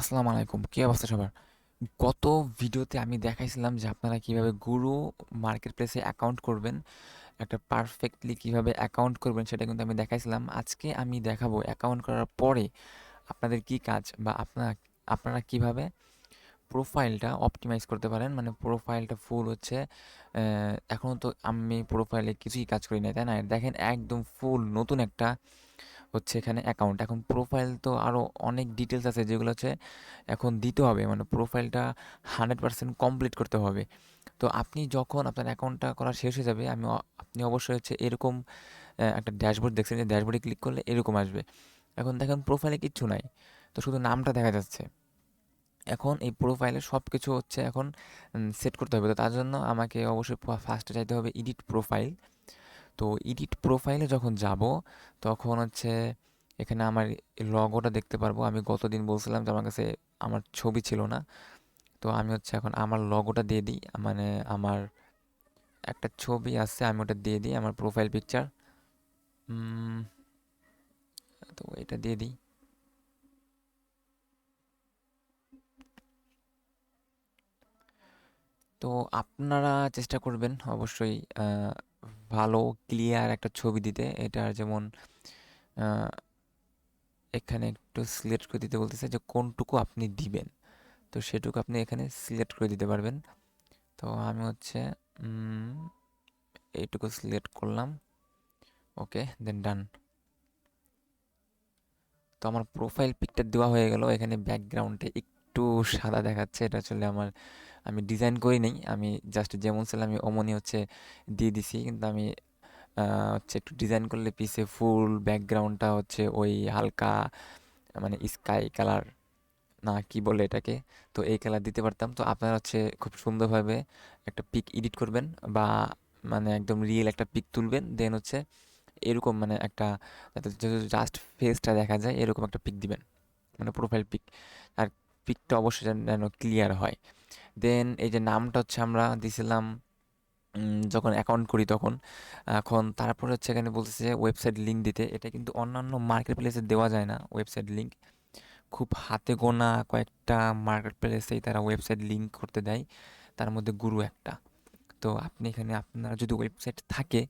আসসালামু আলাইকুম। কি অবস্থা সবার? গত ভিডিওতে আমি দেখাইছিলাম যে আপনারা কিভাবে গুরু মার্কেটপ্লেসে অ্যাকাউন্ট করবেন। একটা পারফেক্টলি কিভাবে অ্যাকাউন্ট করবেন সেটা কিন্তু আমি দেখাইছিলাম। আজকে আমি দেখাবো অ্যাকাউন্ট করার পরে আপনাদের কি কাজ বা আপনারা কিভাবে প্রোফাইলটা অপটিমাইজ করতে পারেন। মানে প্রোফাইলটা ফুল হচ্ছে এখনও তো আমি প্রোফাইলে কিছুই কাজ করি নাই, তাই না? দেখেন একদম ফুল নতুন একটা হচ্ছে এখানে অ্যাকাউন্ট। এখন প্রোফাইল তো আরও অনেক ডিটেলস আছে যেগুলো হচ্ছে এখন দিতে হবে, মানে প্রোফাইলটা 100% কমপ্লিট করতে হবে। তো আপনি যখন আপনার অ্যাকাউন্টটা করা শেষ হয়ে যাবে আপনি অবশ্যই হচ্ছে এরকম একটা ড্যাশবোর্ড দেখছেন, যে ড্যাশবোর্ডে ক্লিক করলে এরকম আসবে। এখন দেখেন প্রোফাইলে কিচ্ছু নাই, তো শুধু নামটা দেখা যাচ্ছে। এখন এই প্রোফাইলে সব কিছু হচ্ছে এখন সেট করতে হবে। তো তার জন্য আমাকে অবশ্যই ফার্স্টে চাইতে হবে এডিট প্রোফাইল। তো এডিট প্রোফাইলে যখন যাব তখন হচ্ছে এখানে আমার লগোটা দেখতে পারবো। আমি গতদিন বলছিলাম যে আমার কাছে আমার ছবি ছিল না, তো আমি হচ্ছে এখন আমার লগোটা দিয়ে দিই। মানে আমার একটা ছবি আছে, আমি ওটা দিয়ে দিই আমার প্রোফাইল পিকচার। তো এটা দিয়ে দিই। তো আপনারা চেষ্টা করবেন অবশ্যই ভালো ক্লিয়ার একটা ছবি দিতে। এটার যেমন আহ, এখানে একটু সিলেক্ট করে দিতে বলতেছে যে কোনটুকু আপনি দিবেন, তো সেটুকু আপনি এখানে সিলেক্ট করে দিতে পারবেন। তো আমি হচ্ছে উম, এইটুকু সিলেক্ট করলাম। ওকে, দেন ডান। তো আমার প্রোফাইল পিকটা দেওয়া হয়ে গেল। এখানে ব্যাকগ্রাউন্ডে একটু সাদা দেখাচ্ছে, এটা আসলে আমি ডিজাইন করি নাই, আমি জাস্ট যেমন ছিলাম আমি অমনই হচ্ছে দিয়ে দিছি। কিন্তু আমি হচ্ছে একটু ডিজাইন করলে পিছে ফুল ব্যাকগ্রাউন্ডটা হচ্ছে ওই হালকা মানে স্কাই কালার, না কি বলে এটাকে, তো এই কালার দিতে পারতাম। তো আপনারা হচ্ছে খুব সুন্দরভাবে একটা পিক এডিট করবেন বা মানে একদম রিয়েল একটা পিক তুলবেন, দেন হচ্ছে এরকম মানে একটা যাতে জাস্ট ফেসটা দেখা যায় এরকম একটা পিক দিবেন, মানে প্রোফাইল পিক। আর পিকটা অবশ্যই যেন ক্লিয়ার হয়। দেন এই যে নামটা হচ্ছে আমরা দিছিলাম যখন অ্যাকাউন্ট করি তখন। এখন তারপরে হচ্ছে এখানে বলতেছে যে ওয়েবসাইট লিঙ্ক দিতে। এটা কিন্তু অন্যান্য মার্কেট প্লেসে দেওয়া যায় না ওয়েবসাইট লিঙ্ক। খুব হাতে গোনা কয়েকটা মার্কেট প্লেসেই তারা ওয়েবসাইট লিঙ্ক করতে দেয়, তার মধ্যে গুরু একটা। তো আপনি এখানে আপনার যদি ওয়েবসাইট থাকে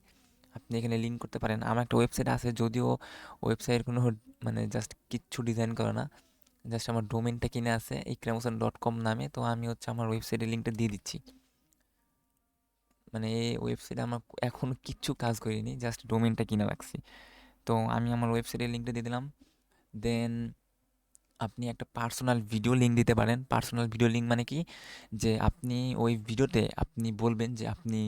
আপনি এখানে লিঙ্ক করতে পারেন। আমার একটা ওয়েবসাইট আছে, যদিও ওয়েবসাইট কোনো মানে জাস্ট কিচ্ছু ডিজাইন করা না, জাস্ট আমার ডোমেনটা কিনে আছে ekram.com নামে। তো আমি হচ্ছে আমার ওয়েবসাইটের লিঙ্কটা দিয়ে দিচ্ছি। মানে এই ওয়েবসাইটে আমার এখনও কিচ্ছু কাজ করিনি, জাস্ট ডোমেনটা কিনে রাখছি। তো আমি আমার ওয়েবসাইটের লিঙ্কটা দিয়ে দিলাম। দেন আপনি একটা পার্সোনাল ভিডিও লিঙ্ক দিতে পারেন। পার্সোনাল ভিডিও লিঙ্ক মানে কি, যে আপনি ওই ভিডিওতে আপনি বলবেন যে আপনি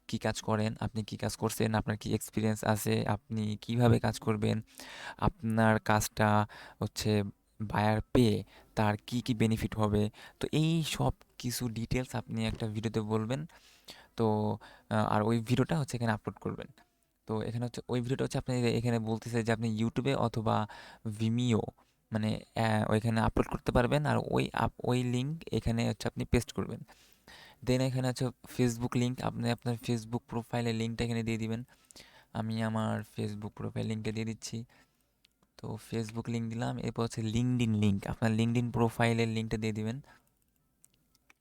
কি কাজ করেন, আপনি কি কাজ করছেন, আপনার কি এক্সপিরিয়েন্স আছে, আপনি কিভাবে কাজ করবেন, আপনার কাজটা হচ্ছে বায়ার পেয়ে তার কি কি বেনিফিট হবে। তো এই সব কিছু ডিটেলস আপনি একটা ভিডিওতে বলবেন। তো আর ওই ভিডিওটা হচ্ছে এখানে আপলোড করবেন। তো এখানে হচ্ছে ওই ভিডিওটা হচ্ছে আপনি এখানে বলতেছে যে আপনি ইউটিউবে অথবা ভিমিও মানে ওইখানে আপলোড করতে পারবেন। আর ওই লিঙ্ক এখানে হচ্ছে আপনি পেস্ট করবেন। দেন এখানে হচ্ছে ফেসবুক লিঙ্ক, আপনি আপনার ফেসবুক প্রোফাইলের লিঙ্কটা এখানে দিয়ে দিবেন। আমি আমার ফেসবুক প্রোফাইল লিঙ্কটা দিয়ে দিচ্ছি। তো ফেসবুক লিঙ্ক দিলাম। এরপর হচ্ছে লিঙ্কডইন লিঙ্ক, আপনার লিঙ্কডইন প্রোফাইলের লিঙ্কটা দিয়ে দিবেন।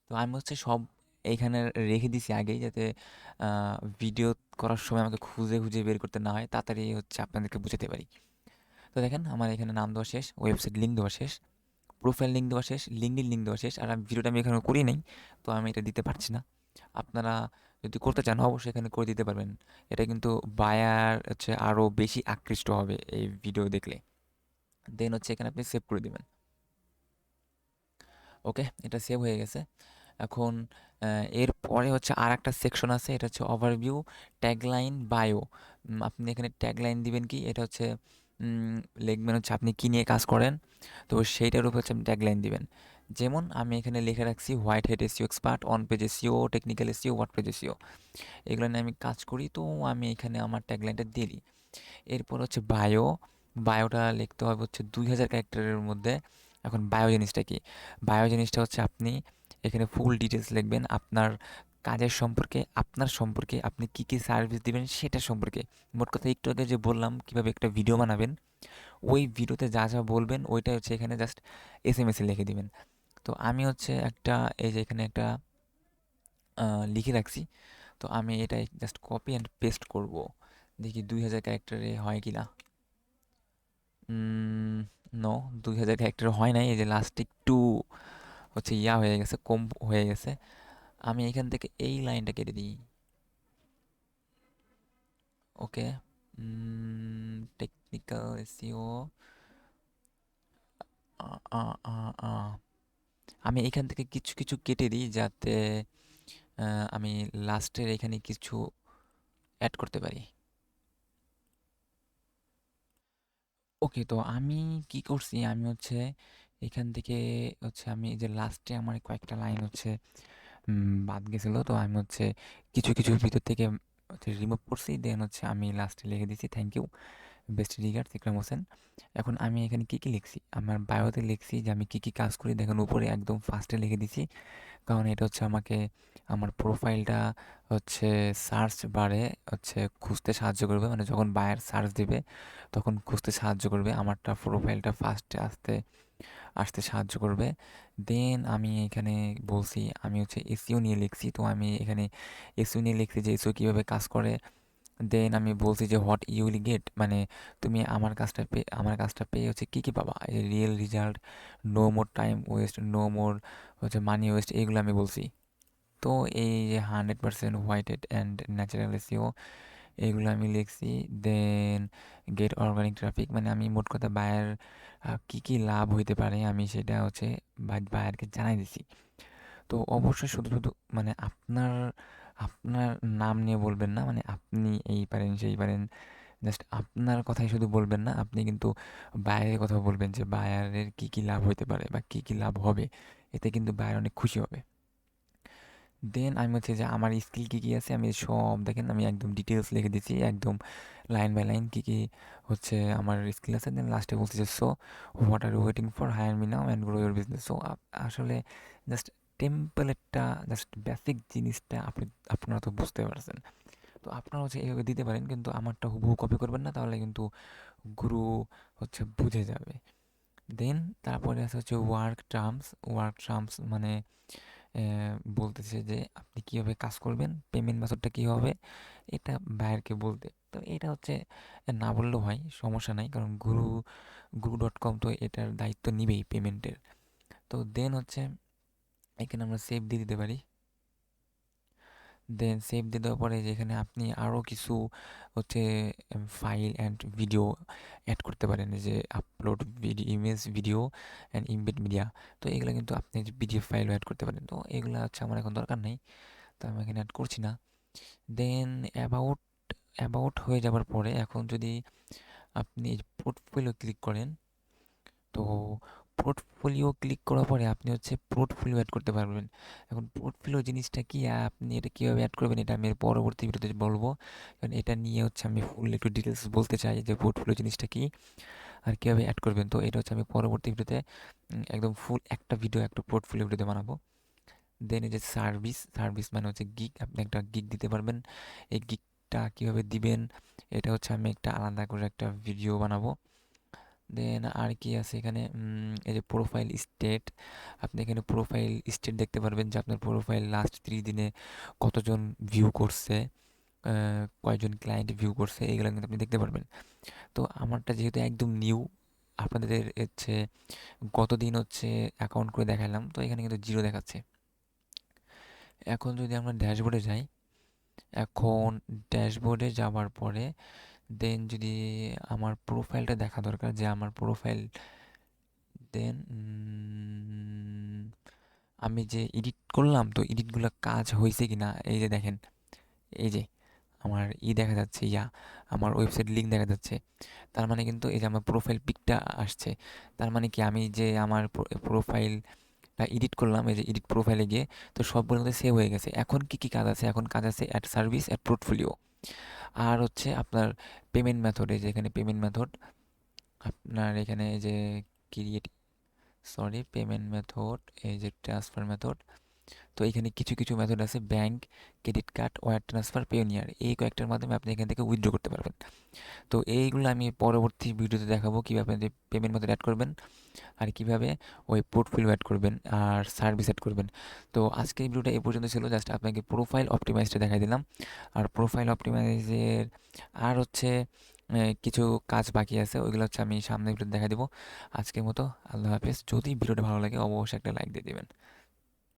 তো আমি হচ্ছে সব এইখানে রেখে দিছি আগেই, যাতে ভিডিও করার সময় আমাকে খুঁজে খুঁজে বের করতে না হয়, তাড়াতাড়ি হচ্ছে আপনাদেরকে বুঝাতে পারি। তো দেখেন আমার এখানে নাম দেওয়া শেষ, ওয়েবসাইট লিঙ্ক দেওয়া শেষ, প্রোফাইল লিঙ্ক দেওয়া শেষ, লিঙ্কডইন লিঙ্ক দেওয়া শেষ। আর আমি ভিডিওটা আমি এখানে করি নাই, তো আমি এটা দিতে পারছি না। আপনারা যদি করতে চান অবশ্যই এখানে করে দিতে পারবেন। এটা কিন্তু বায়ার হচ্ছে আরও বেশি আকৃষ্ট হবে এই ভিডিও দেখলে। দেন হচ্ছে এখানে আপনি সেভ করে দেবেন। ওকে, এটা সেভ হয়ে গেছে। এখন এরপরে হচ্ছে আর একটা সেকশন আছে, এটা হচ্ছে ওভারভিউ, ট্যাগলাইন, বায়ো। আপনি এখানে ট্যাগলাইন দিবেন কি, এটা হচ্ছে লিখবেন হচ্ছে আপনি কী নিয়ে কাজ করেন, তো সেইটার উপর হচ্ছে আপনি ট্যাগলাইন দিবেন। যেমন আমি এখানে লিখে রাখছি white hat SEO expert, on page SEO, technical SEO, word page SEO, এগুলো নিয়ে আমি কাজ করি। তো আমি এখানে আমার ট্যাগলাইনটা দিয়ে দিই। এরপর হচ্ছে বায়ো, বায়োটা লিখতে হবে হচ্ছে 2000 ক্যারেক্টারের মধ্যে। এখন বায়ো জিনিসটা কি, বায়ো জিনিসটা হচ্ছে আপনি এখানে ফুল ডিটেলস লিখবেন আপনার কাজের সম্পর্কে, আপনার সম্পর্কে, আপনি কি কি সার্ভিস দিবেন সেটা সম্পর্কে। মোট কথা একটু আগে যে বললাম কিভাবে একটা ভিডিও বানাবেন, ওই ভিডিওতে যা যা বলবেন ওইটাই হচ্ছে এখানে জাস্ট এসএমএসে লিখে দিবেন। তো আমি হচ্ছে একটা, এই যে এখানে একটা লিখে রাখছি। তো আমি এটাই জাস্ট কপি অ্যান্ড পেস্ট করব, দেখি 2000 ক্যারেক্টারে হয় কি না। নো, 2000 ক্যারেক্টার হয় নাই। এই যে লাস্ট একটু হচ্ছে হয়ে গেছে, কম হয়ে গেছে। আমি এখান থেকে এই লাইনটা কেটে দিই। ওকে, টেকনিক্যাল এসইও। আমি এখান থেকে কিছু কিছু কেটে দিই যাতে আমি লাস্টের এখানে কিছু অ্যাড করতে পারি। ওকে, তো আমি কি করছি, আমি হচ্ছে এখান থেকে হচ্ছে আমি এই যে লাস্টে আমার কয়েকটা লাইন হচ্ছে বাদ গেছিলো, তো আমি হচ্ছে কিছু কিছু ভিতর থেকে হচ্ছে রিমুভ করছি, দেন হচ্ছে আমি লাস্টে লিখে দিছি থ্যাংক ইউ, বেস্ট রিগার্ডস ইকরাম হোসেন। এখন আমি এখানে কি কি লিখছি, আমার বায়োতে লিখছি যে আমি কি কি কাজ করি, দেখেন উপরে একদম ফার্স্টে লিখে দিছি। কারণ এটা হচ্ছে আমাকে আমার প্রোফাইলটা হচ্ছে সার্চ বারে হচ্ছে খুঁজতে সাহায্য করবে, মানে যখন বায়ার সার্চ দিবে তখন খুঁজতে সাহায্য করবে, আমারটা প্রোফাইলটা ফার্স্টে আসতে আসতে সাহায্য করবে। দেন আমি এখানে বলছি আমি হচ্ছে এসইও নিয়ে লিখছি, তো আমি এখানে এসইও নিয়ে লিখছি যে এসইও কীভাবে কাজ করে। দেন আমি বলছি যে হোয়াট ইউ উইল গেট, মানে তুমি আমার কাজটা পেয়ে হচ্ছে কী কী পাবা, এই real result, no more time waste, no more হচ্ছে মানি ওয়েস্ট, এইগুলো আমি বলছি। তো এই যে 100% হোয়াইটেড অ্যান্ড ন্যাচারাল এসইও, এইগুলো আমি লিখছি। দেন গেট অর্গানিক ট্রাফিক, মানে আমি মোট কথা বায়ার কী কী লাভ হইতে পারে আমি সেটা হচ্ছে বায়ারকে জানাই দিছি। তো অবশ্যই শুধু শুধু মানে আপনার আপনার নাম নিয়ে বলবেন না, মানে আপনি এই পারেন সেই পারেন, জাস্ট আপনার কথাই শুধু বলবেন না, আপনি কিন্তু বায়ারের কথা বলবেন যে বায়ারের কী কী লাভ হইতে পারে বা কী কী লাভ হবে, এতে কিন্তু বায়ার অনেক খুশি হবে। দেন আমি হচ্ছে যে আমার স্কিল কী কী আছে আমি সব দেখেন আমি একদম ডিটেলস লিখে দিচ্ছি, একদম লাইন বাই লাইন কী কী হচ্ছে আমার স্কিল আছে। দেন লাস্টে বলছি যে so what are you waiting for, hire me now and grow your business. So আসলে জাস্ট টেম্পলেটটা, জাস্ট বেসিক জিনিসটা আপনারা তো বুঝতে পারছেন। তো আপনারা হচ্ছে এইভাবে দিতে পারেন, কিন্তু আমারটা হুবহু কপি করবেন না, তাহলে কিন্তু গুরু হচ্ছে বুঝে যাবে। দেন তারপরে আছে হচ্ছে ওয়ার্ক টার্মস মানে বলতেছে যে আপনি কীভাবে কাজ করবেন, পেমেন্ট মেথডটা কী হবে, এটা বায়ারকে বলতে। তো এটা হচ্ছে না বললেও হয়, সমস্যা নাই, কারণ গুরু.com তো এটার দায়িত্ব নিবেই পেমেন্টের। তো দেন হচ্ছে এখানে আমরা সেভ দিয়ে দিতে পারি। দেন সেভ দিয়ে দেওয়ার পরে যেখানে আপনি আরও কিছু হচ্ছে ফাইল অ্যান্ড ভিডিও অ্যাড করতে পারেন, এই যে upload video, image video and embed media. তো এগুলো কিন্তু আপনি পিডিএফ ফাইলও অ্যাড করতে পারেন, তো এগুলো হচ্ছে আমার এখন দরকার নেই, তো আমি এখানে অ্যাড করছি না। দেন অ্যাবাউট অ্যাবাউট হয়ে যাওয়ার পরে এখন যদি আপনি পোর্টফোলিও ক্লিক করেন, তো পোর্টফোলিও ক্লিক করার পরে আপনি হচ্ছে পোর্টফোলিও অ্যাড করতে পারবেন। এখন পোর্টফোলিও জিনিসটা কি, আপনি এটা কীভাবে অ্যাড করবেন এটা আমি পরবর্তী ভিডিওতে বলবো, কারণ এটা নিয়ে হচ্ছে আমি ফুল একটু ডিটেলস বলতে চাই যে পোর্টফোলিও জিনিসটা কি আর কীভাবে অ্যাড করবেন। তো এটা হচ্ছে আমি পরবর্তী ভিডিওতে একদম ফুল একটা ভিডিও একটা পোর্টফোলিও ভিডিওতে বানাবো। দেন এই যে সার্ভিস মানে হচ্ছে গিগ, আপনি একটা গিগ দিতে পারবেন। এই গিগটা কীভাবে দিবেন এটা হচ্ছে আমি একটা আলাদা করে একটা ভিডিও বানাবো। দেন আর কি আছে এখানে, এই যে প্রোফাইল স্টেট, আপনি এখানে প্রোফাইল স্টেট দেখতে পারবেন যে আপনার প্রোফাইল লাস্ট 30 দিনে কতজন ভিউ করছে, কয়জন ক্লায়েন্ট ভিউ করছে, এগুলো কিন্তু আপনি দেখতে পারবেন। তো আমারটা যেহেতু একদম নিউ, আপনাদের হচ্ছে গতদিন হচ্ছে অ্যাকাউন্ট করে দেখালাম, তো এখানে কিন্তু জিরো দেখাচ্ছে। এখন যদি আমরা ড্যাশবোর্ডে যাই, এখন ড্যাশবোর্ডে যাওয়ার পরে দেন যদি আমার প্রোফাইলটা দেখা দরকার, যে আমার প্রোফাইল, দেন আমি যে এডিট করলাম তো এডিটগুলো কাজ হয়েছে কি না, এই যে দেখেন, এই যে আমার দেখা যাচ্ছে, আমার ওয়েবসাইট লিঙ্ক দেখা যাচ্ছে, তার মানে কিন্তু এই যে আমার প্রোফাইল পিকটা আসছে, তার মানে কি আমি যে আমার প্রোফাইলটা এডিট করলাম, এই যে এডিট প্রোফাইলে গিয়ে তো সবগুলো কিন্তু সেভ হয়ে গেছে। এখন কি কি কাজ আছে, এখন কাজ আছে অ্যাড সার্ভিস, অ্যাড পোর্টফোলিও, আর হচ্ছে আপনার পেমেন্ট মেথড, এই যে এখানে পেমেন্ট মেথড, আপনার এখানে এই যে ক্রিয়েট, পেমেন্ট মেথড, এই যে ট্রান্সফার মেথড, তো এখানে কিছু কিছু মেথড আছে, bank, credit card, wire transfer, Payoneer, এই কয়েকটার মাধ্যমে আপনি এখান থেকে উইথড্র করতে পারবেন। তো এইগুলো আমি পরবর্তী ভিডিওতে দেখাবো কীভাবে আপনি পেমেন্ট মেথড অ্যাড করবেন আর কীভাবে ওই পোর্টফোলিও অ্যাড করবেন আর সার্ভিস অ্যাড করবেন। তো আজকের ভিডিওটা এই পর্যন্ত ছিল, জাস্ট আপনাকে প্রোফাইল অপটিমাইজটা দেখাই দিলাম। আর প্রোফাইল অপটিমাইজের আর হচ্ছে কিছু কাজ বাকি আছে, ওইগুলো হচ্ছে আমি সামনের ভিডিওতে দেখা দিব। আজকের মতো আল্লাহ হাফেজ। যদি ভিডিওটা ভালো লাগে অবশ্যই একটা লাইক দিয়ে দিবেন।